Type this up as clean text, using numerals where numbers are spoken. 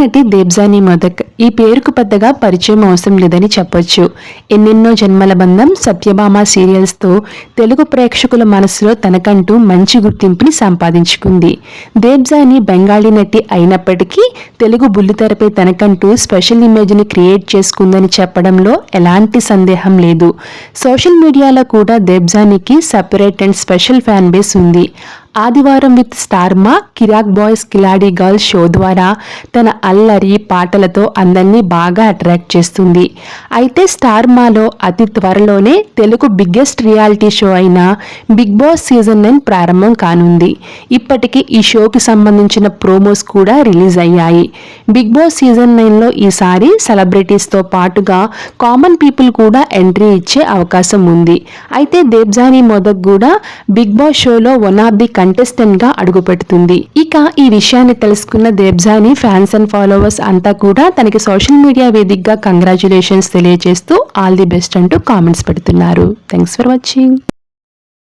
నటి దేబ్జానీ మోదక్ ఈ పేరుకు పెద్దగా పరిచయం అవసరం లేదని చెప్పొచ్చు. ఎన్నెన్నో జన్మల బంధం, సత్యభామ సీరియల్స్తో తెలుగు ప్రేక్షకుల మనసులో తనకంటూ మంచి గుర్తింపుని సంపాదించుకుంది. దేబ్జానీ బెంగాలీ నటి అయినప్పటికీ తెలుగు బుల్లితెరపై తనకంటూ స్పెషల్ ఇమేజ్ని క్రియేట్ చేసుకుందని చెప్పడంలో ఎలాంటి సందేహం లేదు. సోషల్ మీడియాలో కూడా దేబ్జానీకి separate and special fan base ఉంది. ఆదివారం విత్ స్టార్ మా, కిరాక్ బాయ్స్ కిలాడీ గర్ల్స్ షో ద్వారా తన అల్లరి పాటలతో అందరినీ బాగా అట్రాక్ట్ చేస్తుంది. అయితే స్టార్ మాలో అతి త్వరలోనే తెలుగు బిగ్గెస్ట్ రియాలిటీ షో అయిన బిగ్ బాస్ సీజన్ 9 ప్రారంభం కానుంది. ఇప్పటికీ ఈ షోకి సంబంధించిన ప్రోమోస్ కూడా రిలీజ్ అయ్యాయి. బిగ్ బాస్ సీజన్ 9లో ఈసారి సెలబ్రిటీస్తో పాటుగా కామన్ పీపుల్ కూడా ఎంట్రీ ఇచ్చే అవకాశం ఉంది. అయితే దేబ్జానీ మోదక్ కూడా బిగ్ బాస్ షోలో వన్ ఆఫ్ ది కంటెస్టెంట్ గా అడుగుపెడుతుంది. ఇక ఈ విషయాన్ని తెలుసుకున్న దేబ్జానీ ఫ్యాన్స్ అండ్ ఫాలోవర్స్ అంతా కూడా తనకి సోషల్ మీడియా వేదికగా కంగ్రాచ్యులేషన్స్ తెలియజేస్తూ ఆల్ ది బెస్ట్ అంటూ కామెంట్స్ పెడుతున్నారు. Thanks for watching.